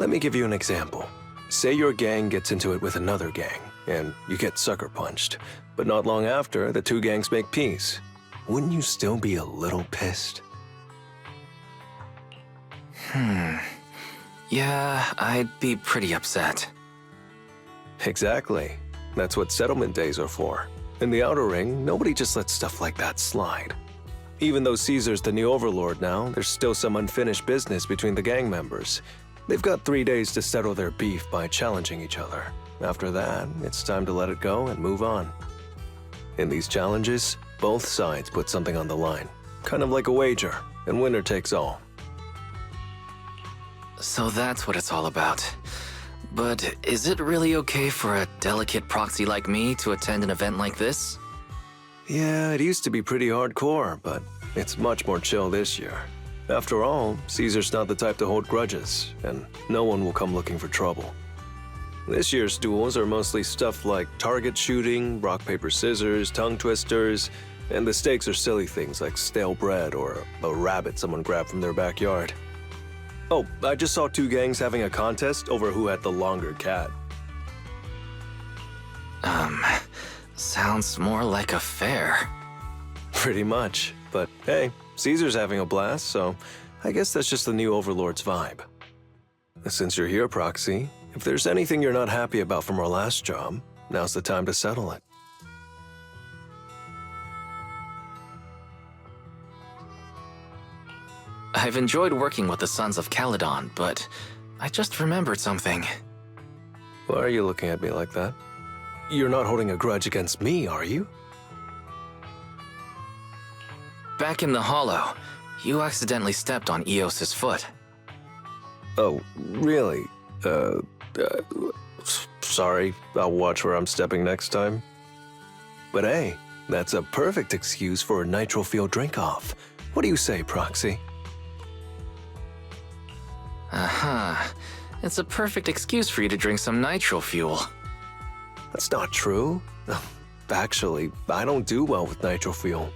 Let me give you an example. Say your gang gets into it with another gang, and you get sucker punched. But not long after, the two gangs make peace. Wouldn't you still be a little pissed? Yeah, I'd be pretty upset. Exactly. That's what settlement days are for. In the Outer Ring, nobody just lets stuff like that slide. Even though Caesar's the new overlord now, there's still some unfinished business between the gang members. They've got 3 days to settle their beef by challenging each other. After that, it's time to let it go and move on. In these challenges, both sides put something on the line. Kind of like a wager, and winner takes all. So that's what it's all about. But is it really okay for a delicate proxy like me to attend an event like this? Yeah, it used to be pretty hardcore, but it's much more chill this year. After all, Caesar's not the type to hold grudges, and no one will come looking for trouble. This year's duels are mostly stuff like target shooting, rock, paper, scissors, tongue twisters, and the stakes are silly things like stale bread or a rabbit someone grabbed from their backyard. Oh, I just saw 2 gangs having a contest over who had the longer cat. Sounds more like a fair. Pretty much, but hey, Caesar's having a blast, so I guess that's just the new overlord's vibe. Since you're here, Proxy, if there's anything you're not happy about from our last job, now's the time to settle it. I've enjoyed working with the Sons of Caledon, but I just remembered something. Why are you looking at me like that? You're not holding a grudge against me, are you? Back in the Hollow, you accidentally stepped on Eos's foot. Oh, really? Sorry, I'll watch where I'm stepping next time. But hey, that's a perfect excuse for a nitro fuel drink-off. What do you say, Proxy? It's a perfect excuse for you to drink some nitro fuel. That's not true. Actually, I don't do well with nitro fuel.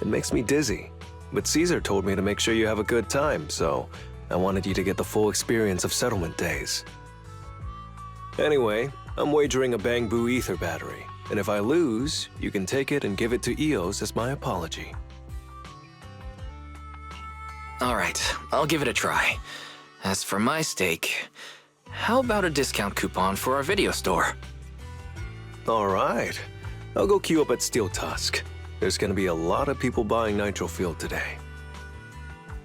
It makes me dizzy. But Caesar told me to make sure you have a good time, so I wanted you to get the full experience of settlement days. Anyway, I'm wagering a Bangbu ether battery, and if I lose, you can take it and give it to Eos as my apology. Alright, I'll give it a try. As for my stake, how about a discount coupon for our video store? Alright, I'll go queue up at Steel Tusk. There's gonna be a lot of people buying Nitro Fuel today.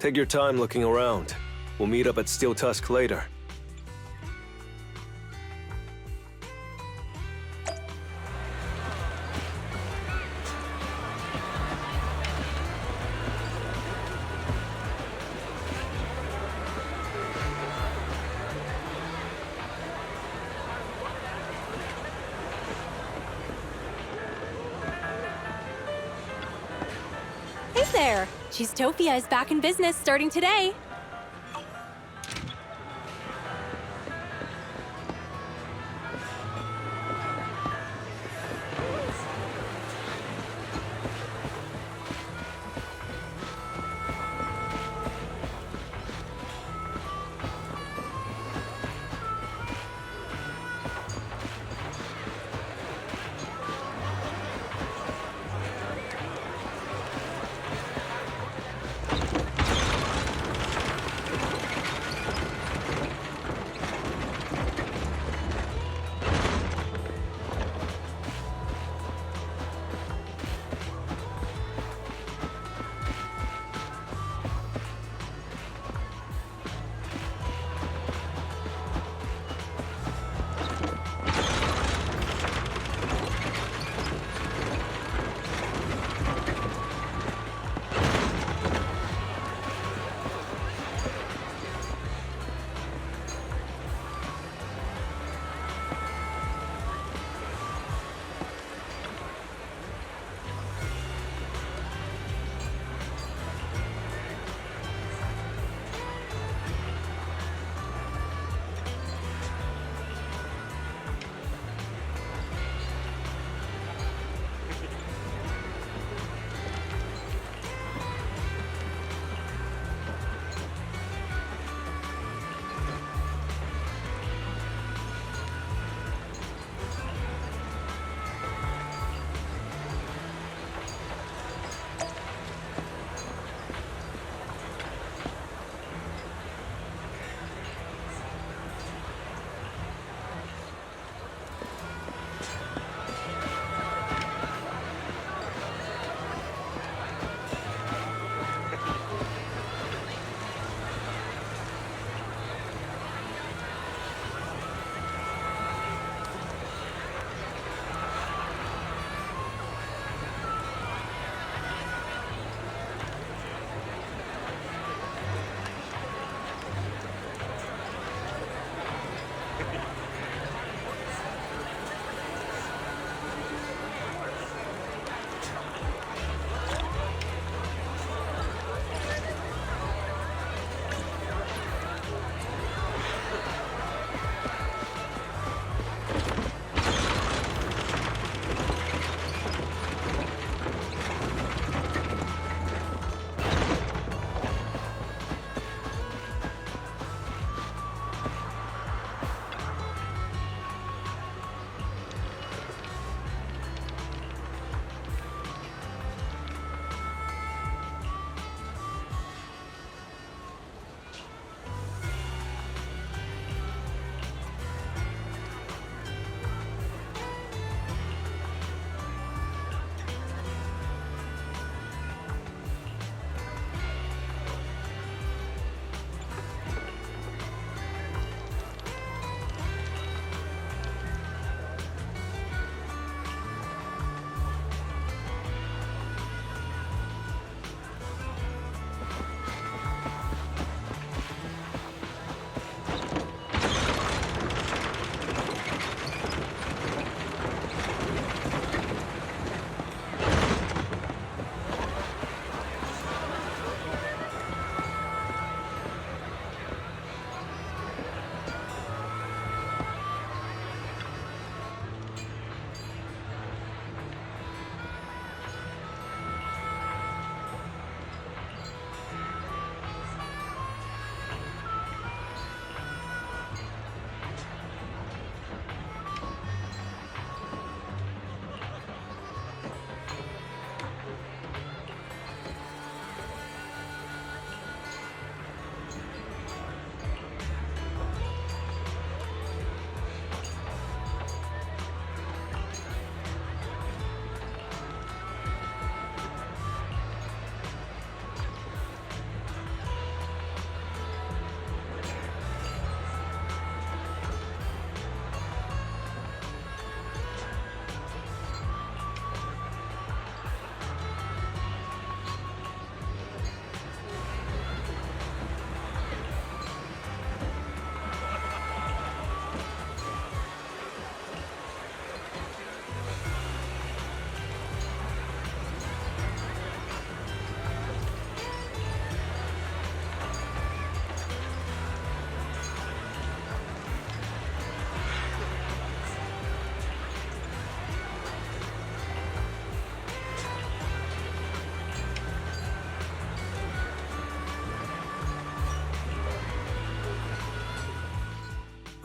Take your time looking around. We'll meet up at Steel Tusk later. Hey there! Cheesetopia is back in business starting today.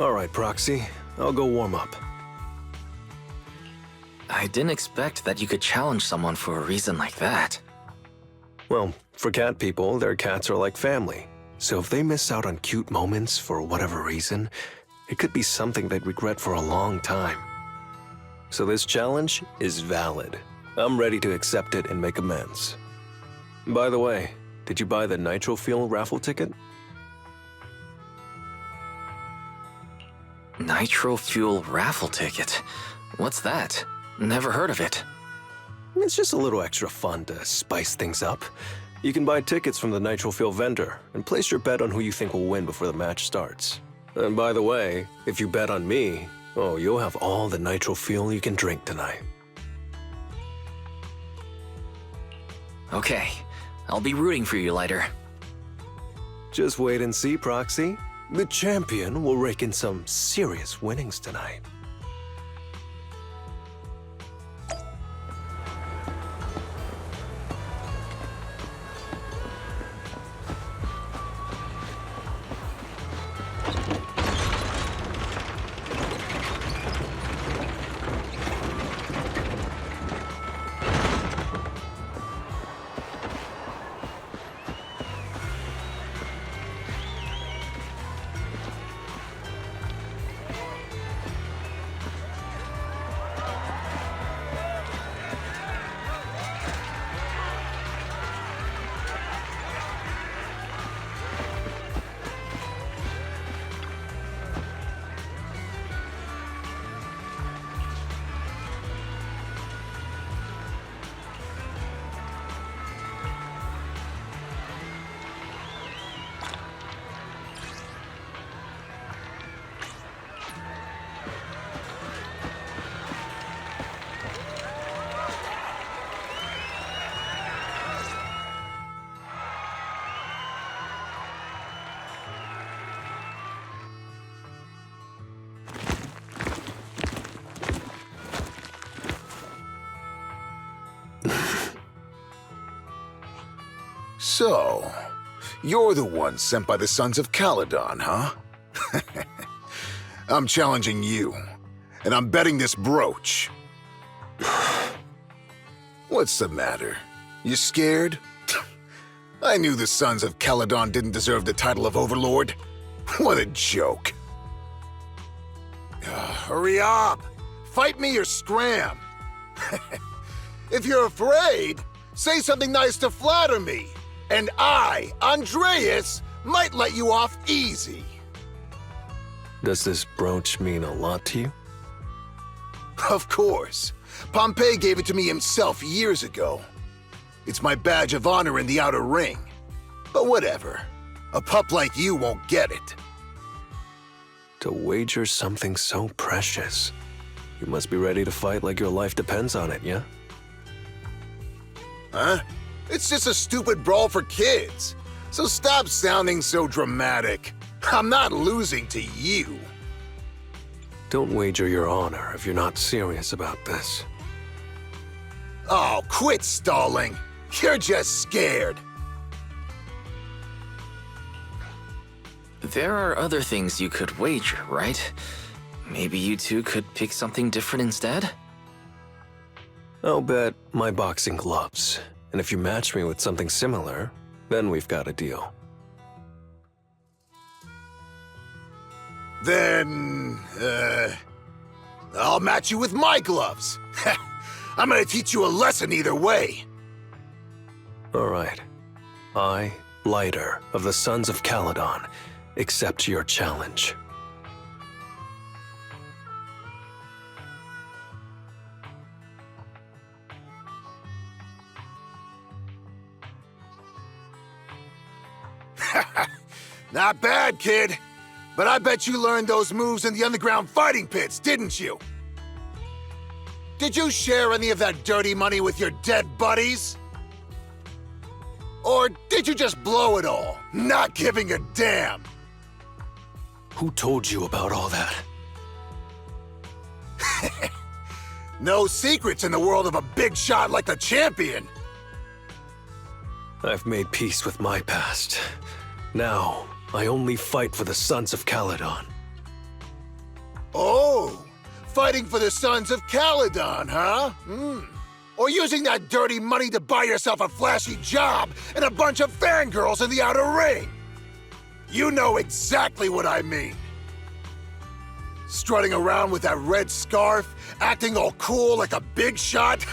Alright, Proxy. I'll go warm up. I didn't expect that you could challenge someone for a reason like that. Well, for cat people, their cats are like family. So if they miss out on cute moments for whatever reason, it could be something they'd regret for a long time. So this challenge is valid. I'm ready to accept it and make amends. By the way, did you buy the Nitro Fuel raffle ticket? Nitro Fuel raffle ticket? What's that? Never heard of it. It's just a little extra fun to spice things up. You can buy tickets from the Nitro Fuel vendor and place your bet on who you think will win before the match starts. And by the way, if you bet on me, oh, you'll have all the Nitro Fuel you can drink tonight. Okay, I'll be rooting for you, Lighter. Just wait and see, Proxy. The champion will rake in some serious winnings tonight. So, you're the one sent by the Sons of Caledon, huh? I'm challenging you, and I'm betting this brooch. What's the matter? You scared? I knew the Sons of Caledon didn't deserve the title of Overlord. What a joke. Hurry up! Fight me or scram! If you're afraid, say something nice to flatter me, and I, Andreas, might let you off easy. Does this brooch mean a lot to you? Of course. Pompey gave it to me himself years ago. It's my badge of honor in the outer ring. But whatever. A pup like you won't get it. To wager something so precious, you must be ready to fight like your life depends on it, yeah? Huh? It's just a stupid brawl for kids. So stop sounding so dramatic. I'm not losing to you. Don't wager your honor if you're not serious about this. Oh, quit stalling. You're just scared. There are other things you could wager, right? Maybe you two could pick something different instead? I'll bet my boxing gloves. And if you match me with something similar, then we've got a deal. Then, I'll match you with my gloves. I'm gonna teach you a lesson either way. All right. I, Lighter of the Sons of Caledon, accept your challenge. Not bad, kid. But I bet you learned those moves in the underground fighting pits, didn't you? Did you share any of that dirty money with your dead buddies? Or did you just blow it all, not giving a damn? Who told you about all that? No secrets in the world of a big shot like the champion. I've made peace with my past. Now, I only fight for the Sons of Caledon. Oh, fighting for the Sons of Caledon, huh? Or using that dirty money to buy yourself a flashy job and a bunch of fangirls in the outer ring. You know exactly what I mean. Strutting around with that red scarf, acting all cool like a big shot.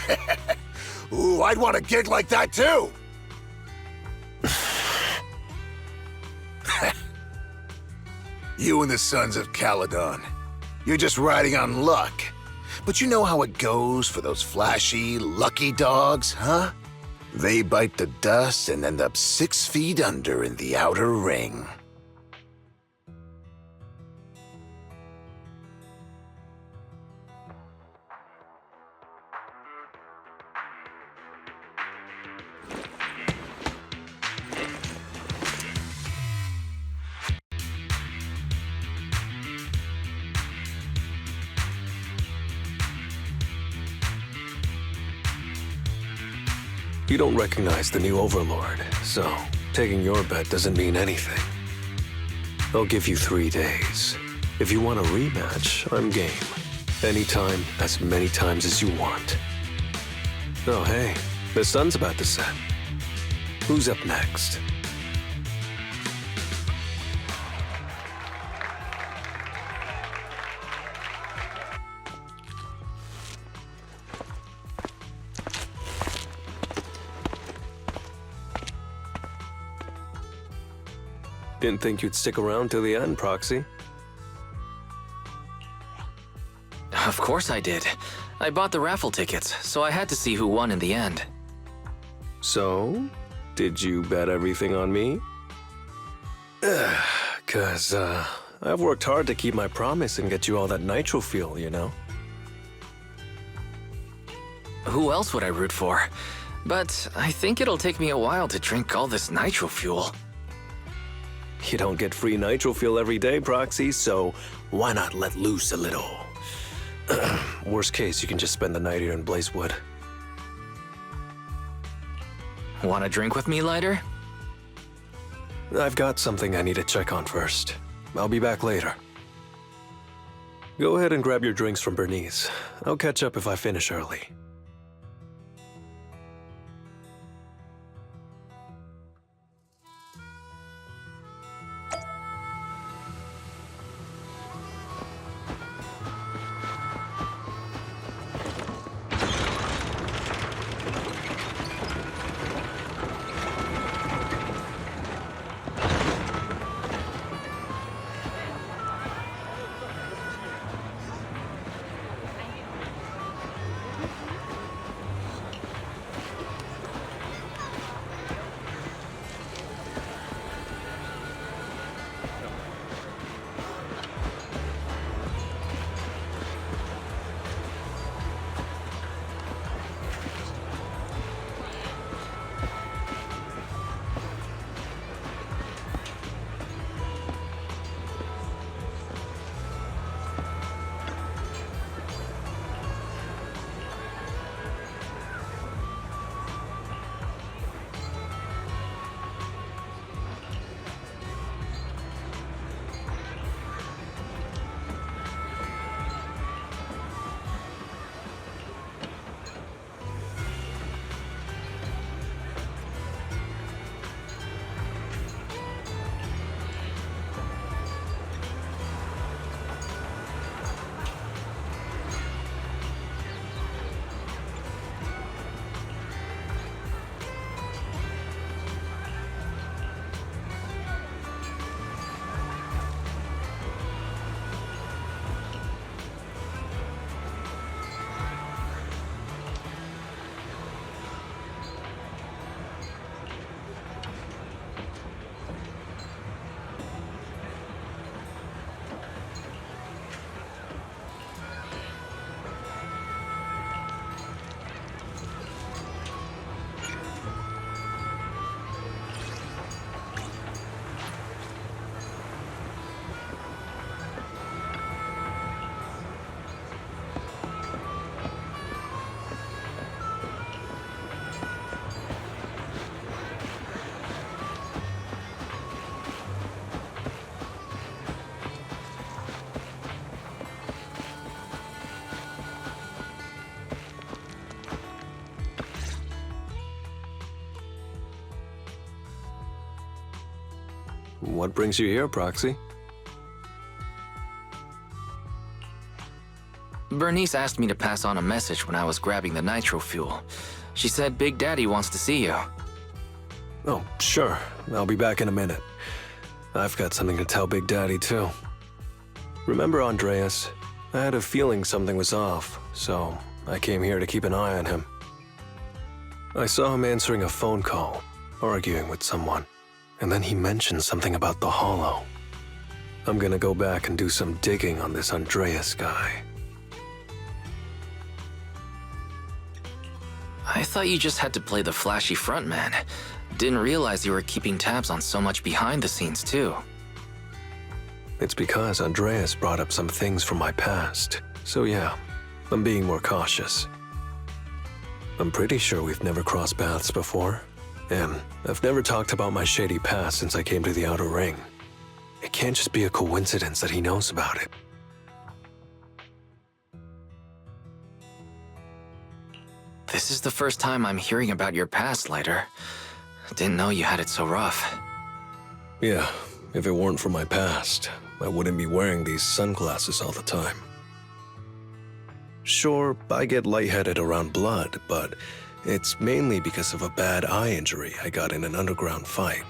Ooh, I'd want a gig like that too. You and the Sons of Caledon. You're just riding on luck. But you know how it goes for those flashy, lucky dogs, huh? They bite the dust and end up 6 feet under in the outer ring. You don't recognize the new Overlord, so taking your bet doesn't mean anything. I'll give you 3 days. If you want a rematch, I'm game. Anytime, as many times as you want. Oh, hey, the sun's about to set. Who's up next? Didn't think you'd stick around till the end, Proxy. Of course I did. I bought the raffle tickets, so I had to see who won in the end. So, did you bet everything on me? 'Cause, I've worked hard to keep my promise and get you all that nitro fuel, you know? Who else would I root for? But I think it'll take me a while to drink all this nitro fuel. You don't get free nitro fuel every day, Proxy, so why not let loose a little? Worst case, you can just spend the night here in Blazewood. Want a drink with me, Lighter? I've got something I need to check on first. I'll be back later. Go ahead and grab your drinks from Bernice. I'll catch up if I finish early. What brings you here, Proxy? Bernice asked me to pass on a message when I was grabbing the nitro fuel. She said Big Daddy wants to see you. Oh, sure. I'll be back in a minute. I've got something to tell Big Daddy, too. Remember Andreas? I had a feeling something was off, so I came here to keep an eye on him. I saw him answering a phone call, arguing with someone, and then he mentioned something about the Hollow. I'm gonna go back and do some digging on this Andreas guy. I thought you just had to play the flashy frontman. Didn't realize you were keeping tabs on so much behind the scenes, too. It's because Andreas brought up some things from my past, so yeah, I'm being more cautious. I'm pretty sure we've never crossed paths before, and I've never talked about my shady past since I came to the Outer Ring. It can't just be a coincidence that he knows about it. This is the first time I'm hearing about your past, Lighter. Didn't know you had it so rough. Yeah, if it weren't for my past, I wouldn't be wearing these sunglasses all the time. Sure, I get lightheaded around blood, but it's mainly because of a bad eye injury I got in an underground fight.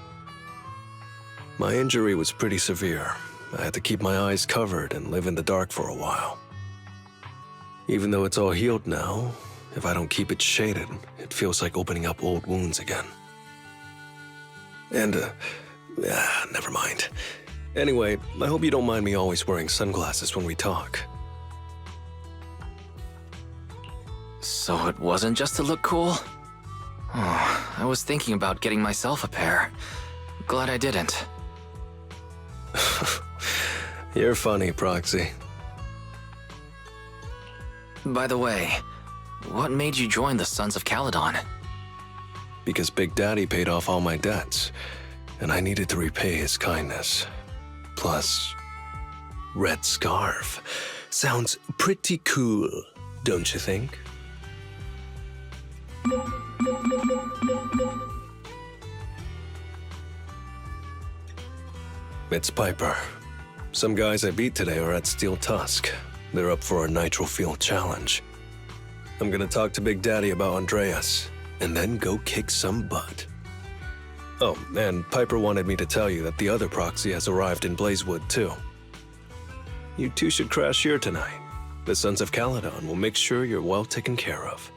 My injury was pretty severe. I had to keep my eyes covered and live in the dark for a while. Even though it's all healed now, if I don't keep it shaded, it feels like opening up old wounds again. And, never mind. Anyway, I hope you don't mind me always wearing sunglasses when we talk. So it wasn't just to look cool? Oh, I was thinking about getting myself a pair. Glad I didn't. You're funny, Proxy. By the way, what made you join the Sons of Caledon? Because Big Daddy paid off all my debts, and I needed to repay his kindness. Plus, Red Scarf. Sounds pretty cool, don't you think? It's Piper. Some guys I beat today are at Steel Tusk. They're up for a nitro fuel challenge. I'm gonna talk to Big Daddy about Andreas, and then go kick some butt. Oh, and Piper wanted me to tell you that the other proxy has arrived in Blazewood, too. You two should crash here tonight. The Sons of Caledon will make sure you're well taken care of.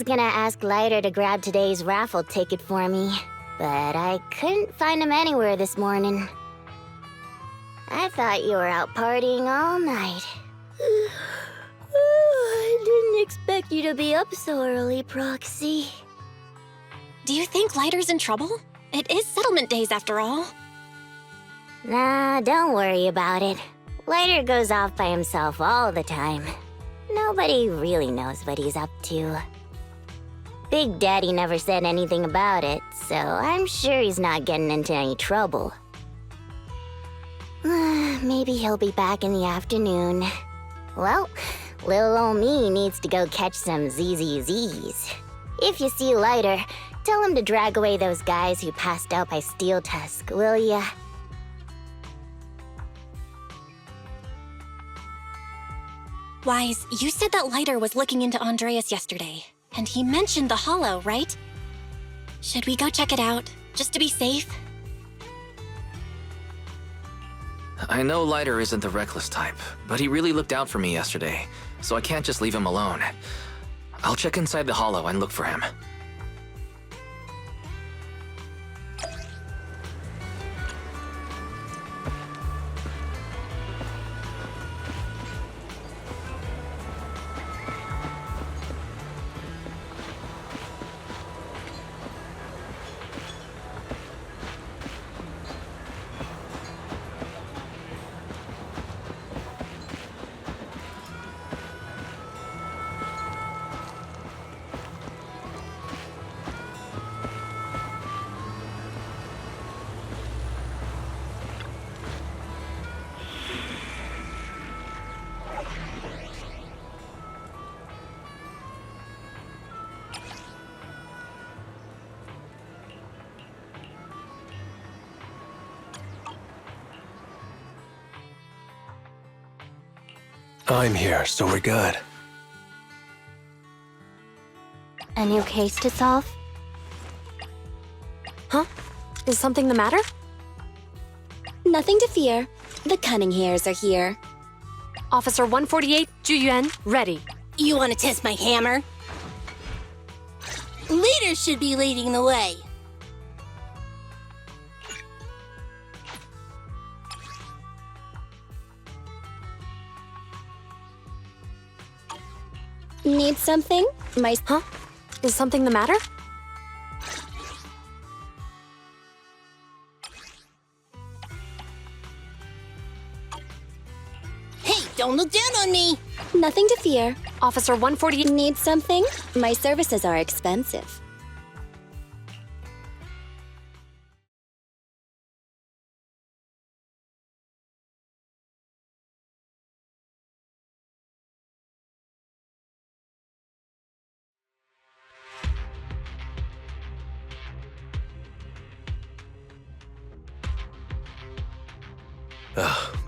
was gonna ask Lighter to grab today's raffle ticket for me, but I couldn't find him anywhere this morning. I thought you were out partying all night. I didn't expect you to be up so early, Proxy. Do you think Lighter's in trouble? It is settlement days after all. Nah, don't worry about it. Lighter goes off by himself all the time. Nobody really knows what he's up to. Big Daddy never said anything about it, so I'm sure he's not getting into any trouble. Maybe he'll be back in the afternoon. Well, little ol' me needs to go catch some ZZZs. If you see Lighter, tell him to drag away those guys who passed out by Steel Tusk, will ya? Wise, you said that Lighter was looking into Andreas yesterday, and he mentioned the Hollow, right? Should we go check it out, just to be safe? I know Lighter isn't the reckless type, but he really looked out for me yesterday, so I can't just leave him alone. I'll check inside the Hollow and look for him. I'm here, so we're good. A new case to solve? Huh? Is something the matter? Nothing to fear. The cunning hairs are here. Officer 148, Juyuan, ready. You want to test my hammer? Leader should be leading the way. Need something? Huh? Is something the matter? Hey, don't look down on me! Nothing to fear. Officer 148. Need something? My services are expensive.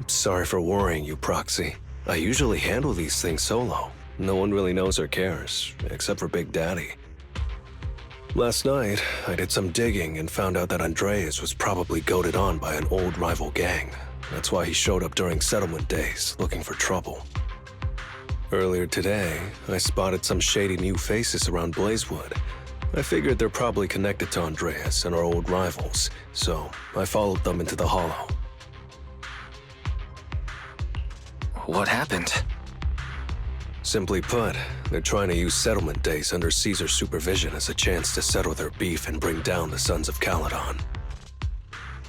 Sorry for worrying you, Proxy. I usually handle these things solo. No one really knows or cares, except for Big Daddy. Last night, I did some digging and found out that Andreas was probably goaded on by an old rival gang. That's why he showed up during settlement days, looking for trouble. Earlier today, I spotted some shady new faces around Blazewood. I figured they're probably connected to Andreas and our old rivals, so I followed them into the Hollow. What happened? Simply put, they're trying to use settlement days under Caesar's supervision as a chance to settle their beef and bring down the Sons of Caledon.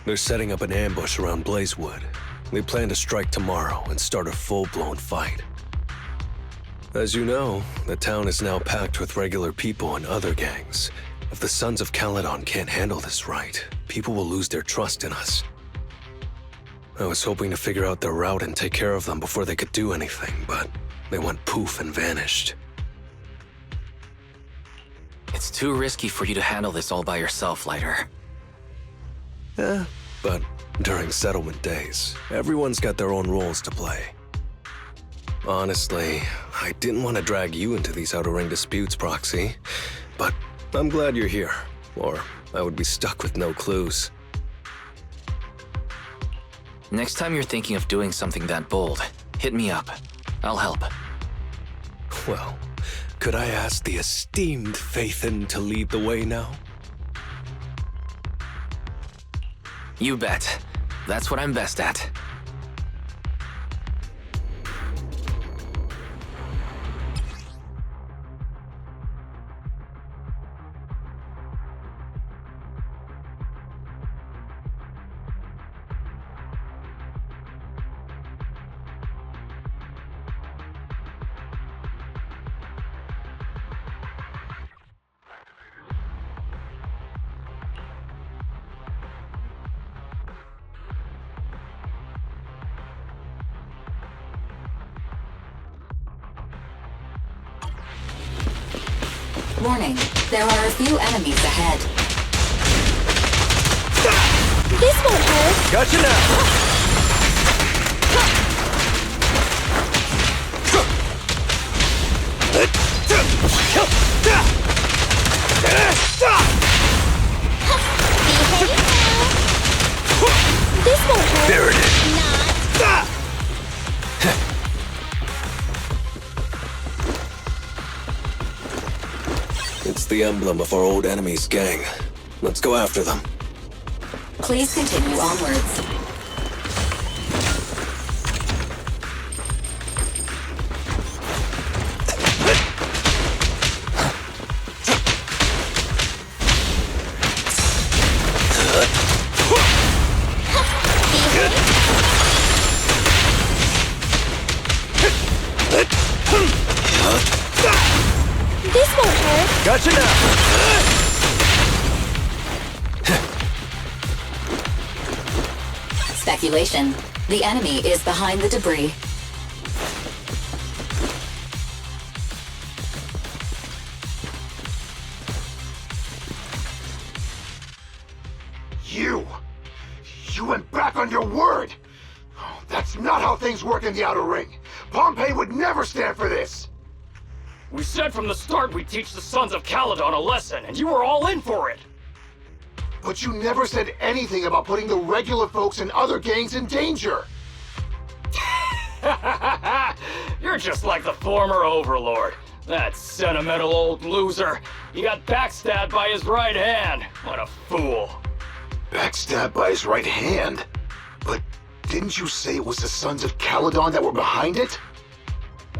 They're setting up an ambush around Blazewood. They plan to strike tomorrow and start a full-blown fight. As you know, the town is now packed with regular people and other gangs. If the Sons of Caledon can't handle this right, people will lose their trust in us. I was hoping to figure out their route and take care of them before they could do anything, but they went poof and vanished. It's too risky for you to handle this all by yourself, Lighter. But during settlement days, everyone's got their own roles to play. Honestly, I didn't want to drag you into these outer ring disputes, Proxy, but I'm glad you're here, or I would be stuck with no clues. Next time you're thinking of doing something that bold, hit me up. I'll help. Well, Could I ask the esteemed Phaethon to lead the way now? You bet. That's what I'm best at. Warning, there are a few enemies ahead. This won't hurt. Gotcha now! This won't hurt. There it is. Not. It's the emblem of our old enemy's gang. Let's go after them. Please continue onwards. This won't hurt. Gotcha now! Speculation. The enemy is behind the debris. You went back on your word! Oh, that's not how things work in the Outer Ring. Pompey would never stand for this! We said from the start we'd teach the Sons of Caledon a lesson, and you were all in for it! But you never said anything about putting the regular folks and other gangs in danger! You're just like the former Overlord. That sentimental old loser. He got backstabbed by his right hand. What a fool. Backstabbed by his right hand? But didn't you say it was the Sons of Caledon that were behind it?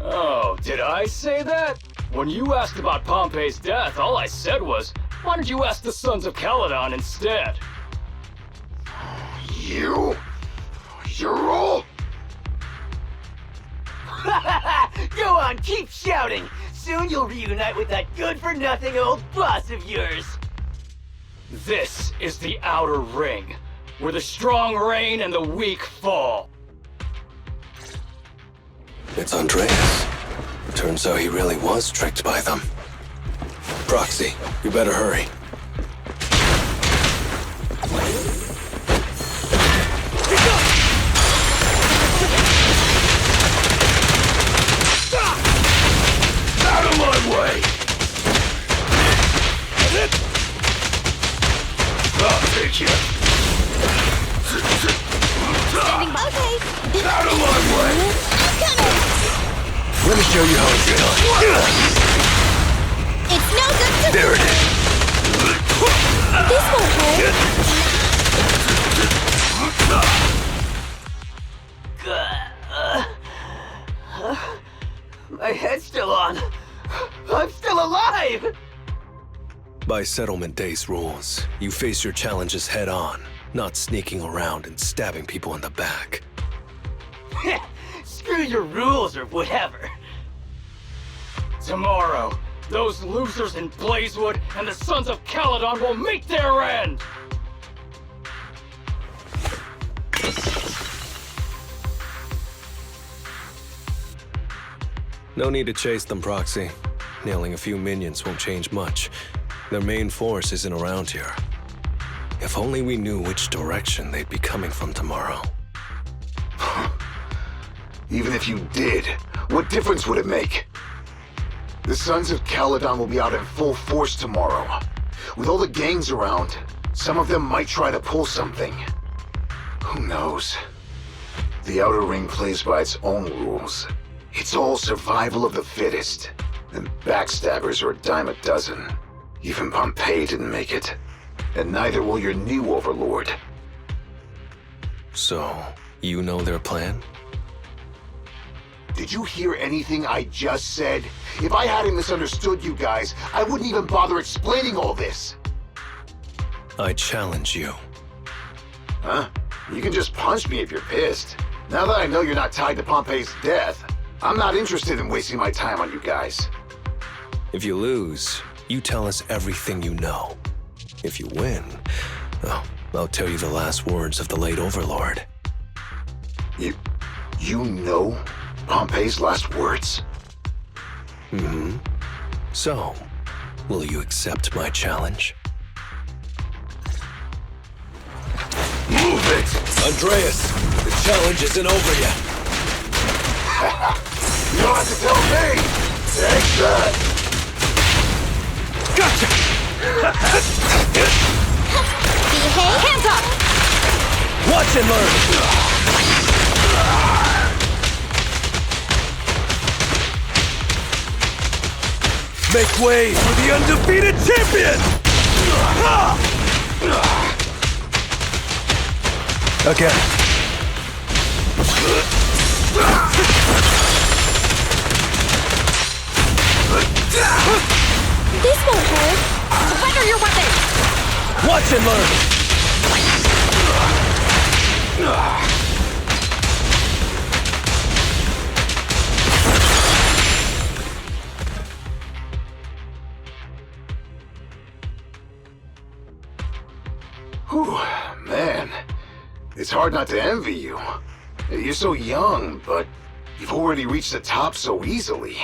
Oh, did I say that? When you asked about Pompey's death, all I said was, why don't you ask the Sons of Caledon instead? You're all... Go on, keep shouting! Soon you'll reunite with that good-for-nothing old boss of yours! This is the Outer Ring, where the strong reign and the weak fall. It's Andreas. Turns out he really was tricked by them. Proxy, you better hurry. Out of my way! I'll take you! Okay. Out of my way! I'm coming. Let me show you how it's done. It's no good to... There it is. This won't hurt. My head's still on. I'm still alive! By Settlement Day's rules, you face your challenges head on, not sneaking around and stabbing people in the back. Screw your rules or whatever. Tomorrow, those losers in Blazewood and the Sons of Caledon will meet their end! No need to chase them, Proxy. Nailing a few minions won't change much. Their main force isn't around here. If only we knew which direction they'd be coming from tomorrow. Even if you did, what difference would it make? The Sons of Caledon will be out in full force tomorrow. With all the gangs around, some of them might try to pull something. Who knows? The Outer Ring plays by its own rules. It's all survival of the fittest. And backstabbers are a dime a dozen. Even Pompeii didn't make it. And neither will your new overlord. So, you know their plan? Did you hear anything I just said? If I hadn't misunderstood you guys, I wouldn't even bother explaining all this. I challenge you. Huh? You can just punch me if you're pissed. Now that I know you're not tied to Pompeii's death, I'm not interested in wasting my time on you guys. If you lose, you tell us everything you know. If you win, oh, I'll tell you the last words of the late Overlord. You know Pompeii's last words? Mm-hmm. So, will you accept my challenge? Move it! Andreas, the challenge isn't over yet. You don't have to tell me! Take that! Gotcha! Behave! Hands up! Watch and learn! Make way for the undefeated champion! Again. This won't hurt. Surrender your weapon! Watch and learn! Whew, man. It's hard not to envy you. You're so young, but you've already reached the top so easily.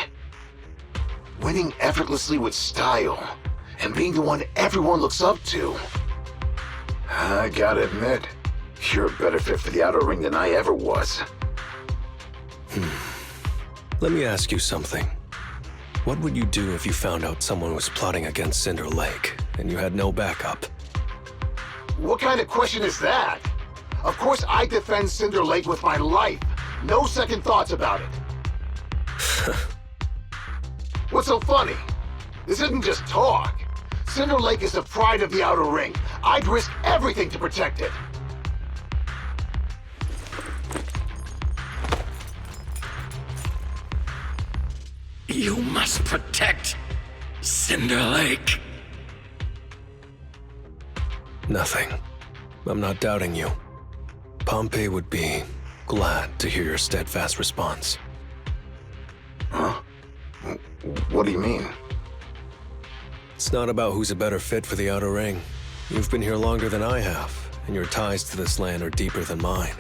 Winning effortlessly with style, and being the one everyone looks up to. I gotta admit, you're a better fit for the outer ring than I ever was. Let me ask you something. What would you do if you found out someone was plotting against Cinder Lake, and you had no backup? What kind of question is that? Of course I defend Cinder Lake with my life. No second thoughts about it. What's so funny? This isn't just talk. Cinder Lake is the pride of the Outer Ring. I'd risk everything to protect it. You must protect Cinder Lake. Nothing. I'm not doubting you. Pompey would be glad to hear your steadfast response. Huh? What do you mean? It's not about who's a better fit for the Outer Ring. You've been here longer than I have, and your ties to this land are deeper than mine.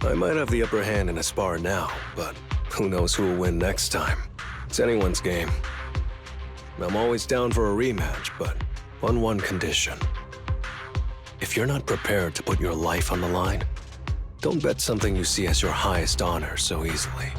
I might have the upper hand in a spar now, but who knows who will win next time. It's anyone's game. I'm always down for a rematch, but on one condition. If you're not prepared to put your life on the line, don't bet something you see as your highest honor so easily.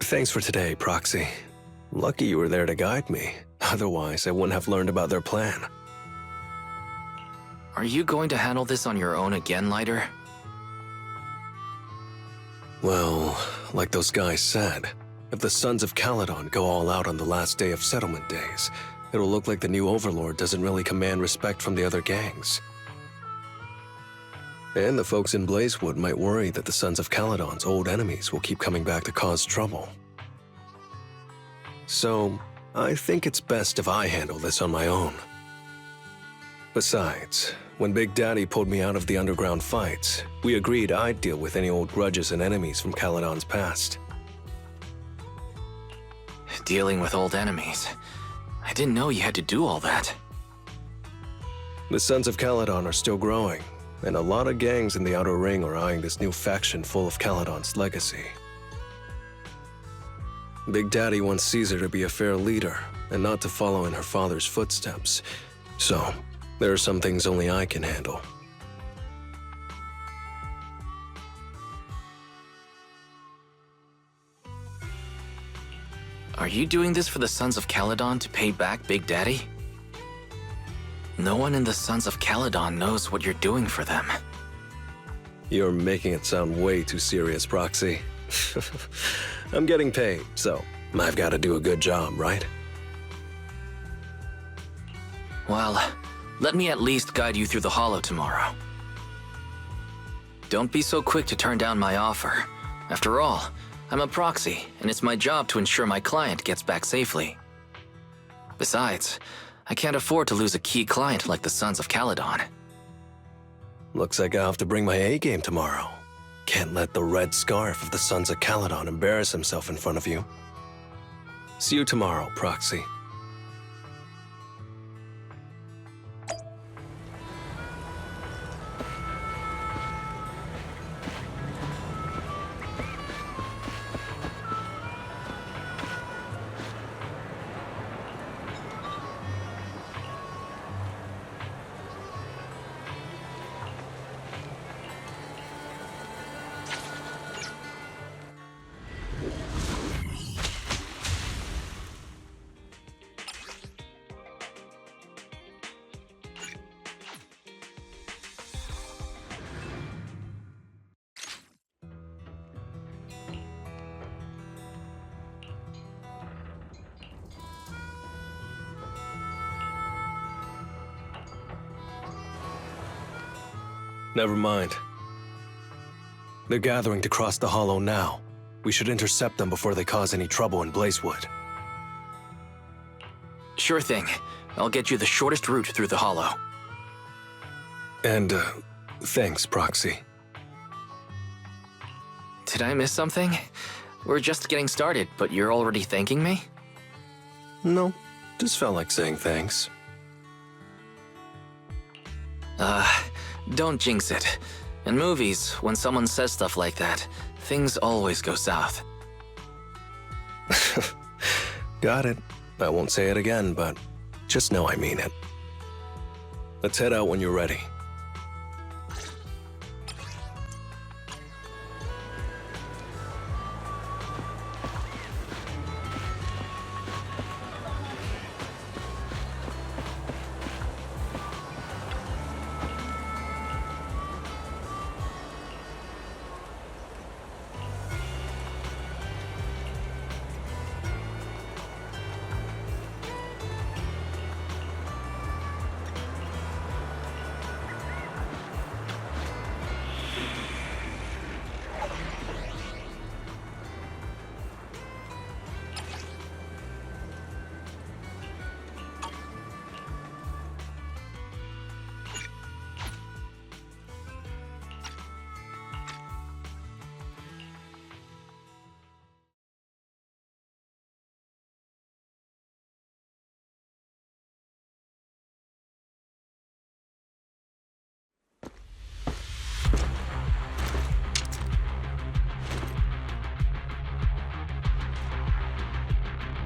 Thanks for today, Proxy. Lucky you were there to guide me. Otherwise, I wouldn't have learned about their plan. Are you going to handle this on your own again, Lighter? Well, like those guys said, if the Sons of Caledon go all out on the last day of settlement days, it'll look like the new Overlord doesn't really command respect from the other gangs. And the folks in Blazewood might worry that the Sons of Caledon's old enemies will keep coming back to cause trouble. So, I think it's best if I handle this on my own. Besides, when Big Daddy pulled me out of the underground fights, we agreed I'd deal with any old grudges and enemies from Caledon's past. Dealing with old enemies. I didn't know you had to do all that. The Sons of Caledon are still growing, and a lot of gangs in the Outer Ring are eyeing this new faction full of Caledon's legacy. Big Daddy wants Caesar to be a fair leader, and not to follow in her father's footsteps. So, there are some things only I can handle. Are you doing this for the Sons of Caledon to pay back Big Daddy? No one in the Sons of Caledon knows what you're doing for them. You're making it sound way too serious, Proxy. I'm getting paid, so I've got to do a good job, right? Well, let me at least guide you through the Hollow tomorrow. Don't be so quick to turn down my offer. After all, I'm a proxy, and it's my job to ensure my client gets back safely. Besides, I can't afford to lose a key client like the Sons of Caledon. Looks like I'll have to bring my A game tomorrow. Can't let the red scarf of the Sons of Caledon embarrass himself in front of you. See you tomorrow, Proxy. Never mind. They're gathering to cross the Hollow now. We should intercept them before they cause any trouble in Blazewood. Sure thing. I'll get you the shortest route through the Hollow. And, thanks, Proxy. Did I miss something? We're just getting started, but you're already thanking me? No, just felt like saying thanks. Don't jinx it. In movies, when someone says stuff like that, things always go south. Got it. I won't say it again, but just know I mean it. Let's head out when you're ready.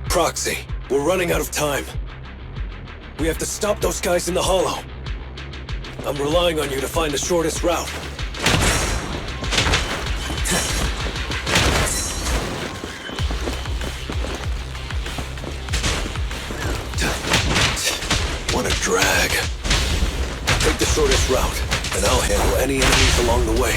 Proxy, we're running out of time. We have to stop those guys in the Hollow. I'm relying on you to find the shortest route. What a drag. Take the shortest route, and I'll handle any enemies along the way.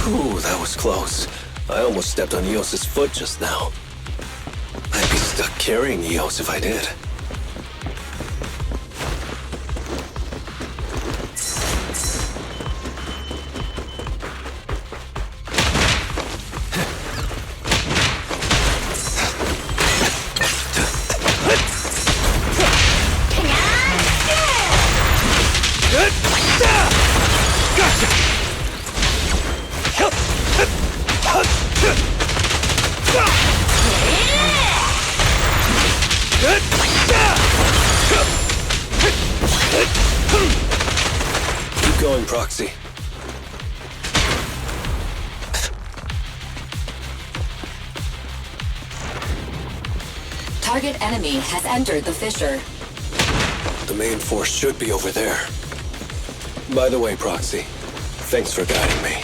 Ooh, that was close. I almost stepped on Eos's foot just now. I'd be stuck carrying Eos if I did. Keep going, Proxy. target enemy has entered the fissure. The main force should be over there. By the way, Proxy, thanks for guiding me.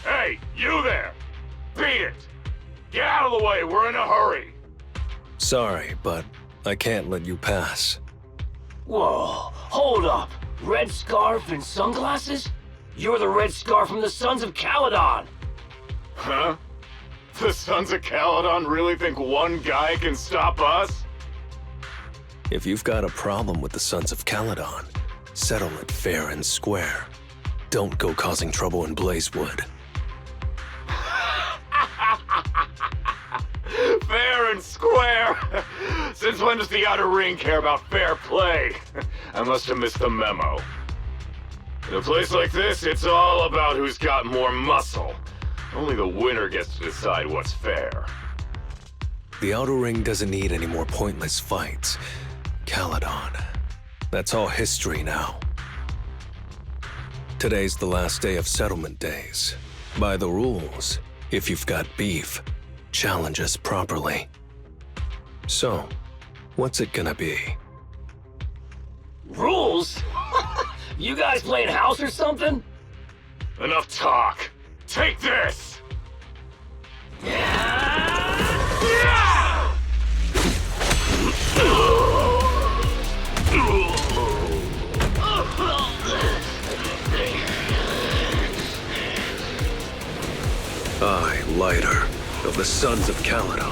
Hey, you there! Beat it! Get out of the way, we're in a hurry! Sorry, but I can't let you pass. Whoa, hold up. Red scarf and sunglasses? You're the Red Scarf from the Sons of Caledon! Huh? The Sons of Caledon really think one guy can stop us? If you've got a problem with the Sons of Caledon, settle it fair and square. Don't go causing trouble in Blazewood. Fair and square! Since when does the Outer Ring care about fair play? I must have missed the memo. In a place like this, it's all about who's got more muscle. Only the winner gets to decide what's fair. The Outer Ring doesn't need any more pointless fights. Caledon. That's all history now. Today's the last day of settlement days. By the rules, if you've got beef, challenge us properly. So, what's it gonna be? Rules? You guys playing house or something? Enough talk. Take this! I, Lighter, of the Sons of Caledon,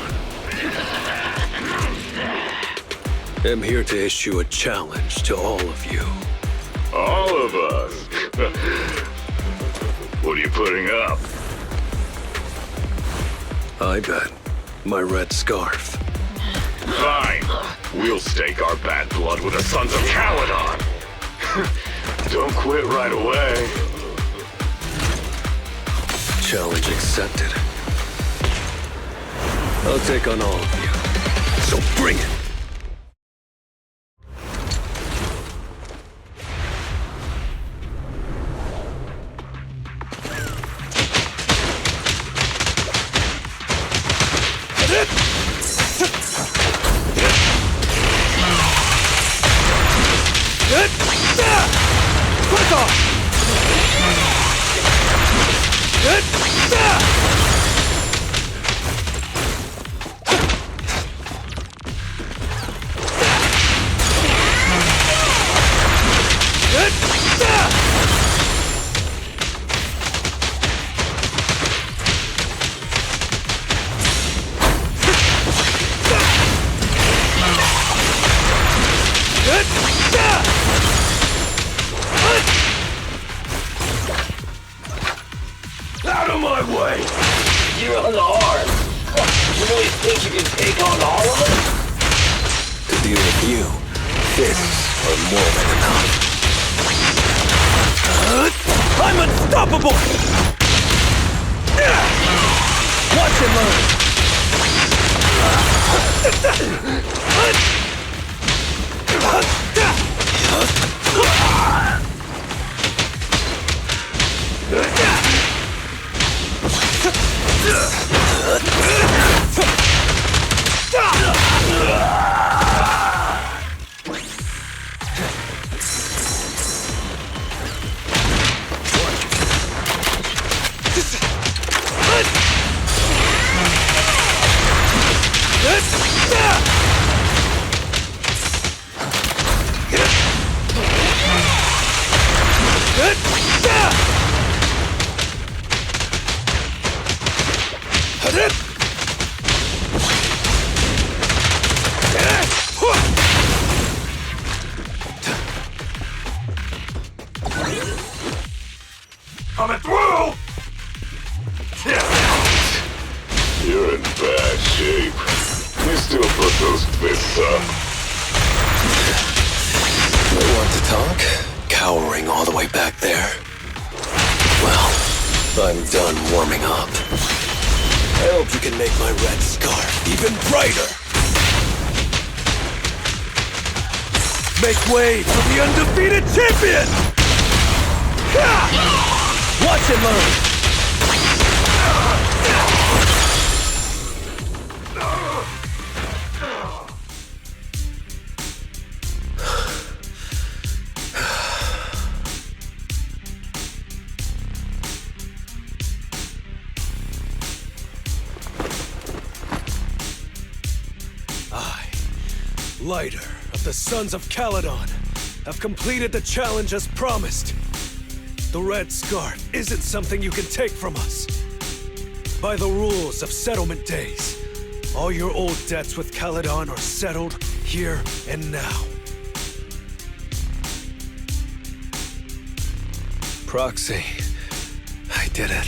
am here to issue a challenge to all of you. All of us? What are you putting up? I bet my red scarf. Fine. We'll stake our bad blood with the Sons of Caledon. Don't quit right away. Challenge accepted. I'll take on all of you. So bring it! Out of my way! You're on the arm. You really think you can take on all of us? To deal with you, fists are more than enough. I'm unstoppable! Watch and learn! Coming through! You're in bad shape. You still put those fists up. You want to talk? Cowering all the way back there? Well, I'm done warming up. I hope you can make my red scarf even brighter. make way for the undefeated champion! Watch and learn! Lighter of the Sons of Caledon have completed the challenge as promised. The Red Scarf isn't something you can take from us. By the rules of settlement days, all your old debts with Caledon are settled here and now. Proxy, I did it.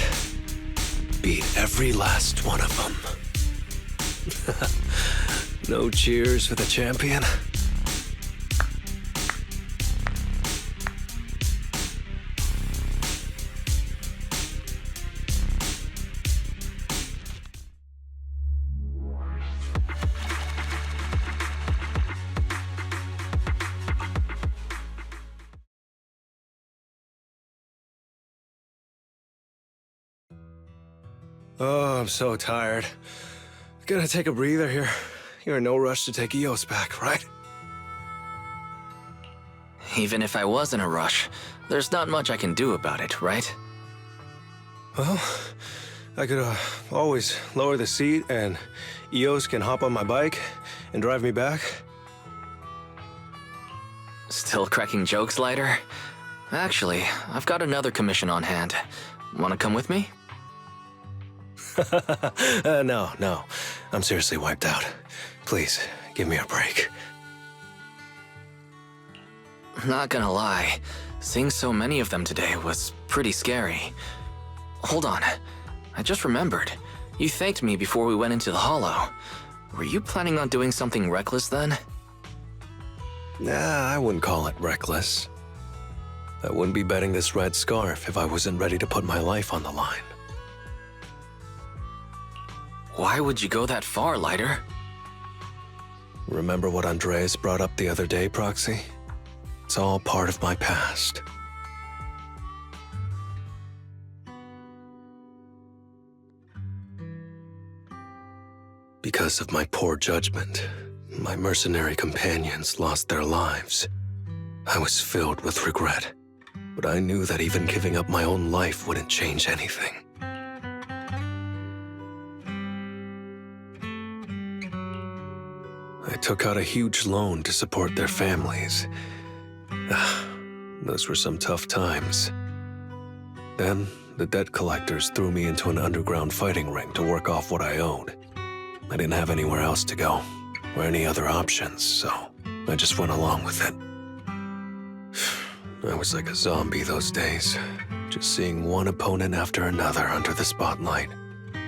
Beat every last one of them. No cheers for the champion? Oh, I'm so tired. Gonna take a breather here. You're in no rush to take Eos back, right? Even if I was in a rush, there's not much I can do about it, right? Well, I could always lower the seat and Eos can hop on my bike and drive me back. Still cracking jokes, Lighter? Actually, I've got another commission on hand. Wanna come with me? No. I'm seriously wiped out. Please, give me a break. Not gonna lie, seeing so many of them today was pretty scary. Hold on, I just remembered. You thanked me before we went into the Hollow. Were you planning on doing something reckless then? Nah, I wouldn't call it reckless. I wouldn't be betting this red scarf if I wasn't ready to put my life on the line. Why would you go that far, Lighter? Remember what Andreas brought up the other day, Proxy? It's all part of my past. Because of my poor judgment, my mercenary companions lost their lives. I was filled with regret, but I knew that even giving up my own life wouldn't change anything. I took out a huge loan to support their families. Those were some tough times. Then, the debt collectors threw me into an underground fighting ring to work off what I owed. I didn't have anywhere else to go, or any other options, so I just went along with it. I was like a zombie those days, just seeing one opponent after another under the spotlight,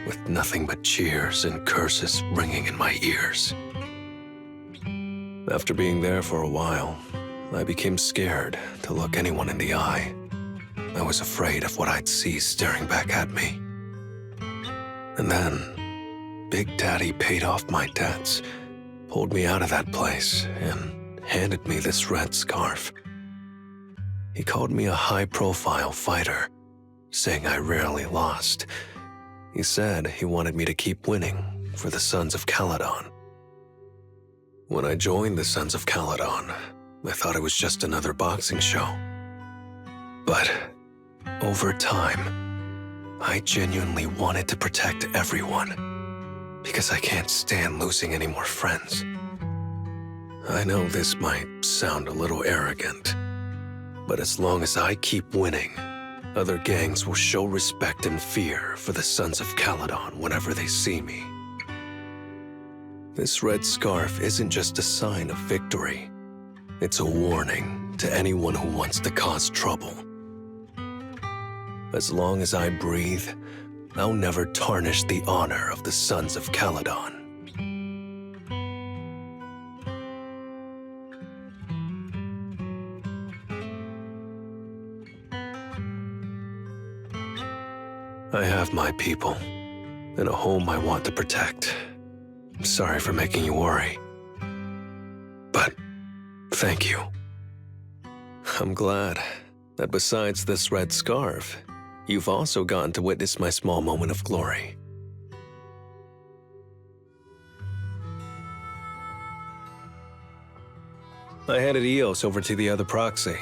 with nothing but cheers and curses ringing in my ears. After being there for a while, I became scared to look anyone in the eye. I was afraid of what I'd see staring back at me. And then, Big Daddy paid off my debts, pulled me out of that place, and handed me this red scarf. He called me a high-profile fighter, saying I rarely lost. He said he wanted me to keep winning for the Sons of Caledon. When I joined the Sons of Caledon, I thought it was just another boxing show. But over time, I genuinely wanted to protect everyone, because I can't stand losing any more friends. I know this might sound a little arrogant, but as long as I keep winning, other gangs will show respect and fear for the Sons of Caledon whenever they see me. This red scarf isn't just a sign of victory. It's a warning to anyone who wants to cause trouble. As long as I breathe, I'll never tarnish the honor of the Sons of Caledon. I have my people, and a home I want to protect. I'm sorry for making you worry. But thank you. I'm glad that besides this red scarf, you've also gotten to witness my small moment of glory. I headed EOS over to the other proxy.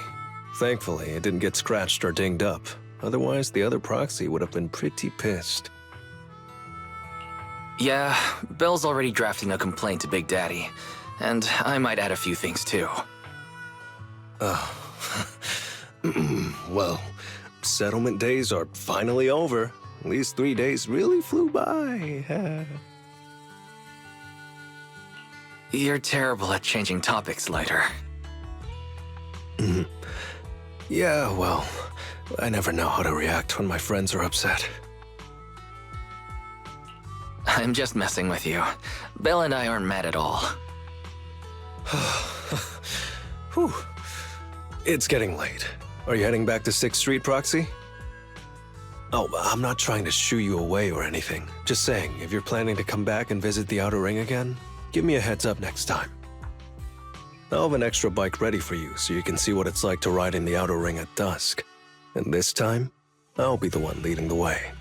Thankfully, it didn't get scratched or dinged up. Otherwise, the other proxy would have been pretty pissed. Yeah, Belle's already drafting a complaint to Big Daddy. And I might add a few things too. Well, settlement days are finally over. These 3 days really flew by. You're terrible at changing topics, Lighter. Yeah, well, I never know how to react when my friends are upset. I'm just messing with you. Belle and I aren't mad at all. Whew. It's getting late. Are you heading back to 6th Street, Proxy? Oh, I'm not trying to shoo you away or anything. Just saying, if you're planning to come back and visit the Outer Ring again, give me a heads up next time. I'll have an extra bike ready for you so you can see what it's like to ride in the Outer Ring at dusk. And this time, I'll be the one leading the way.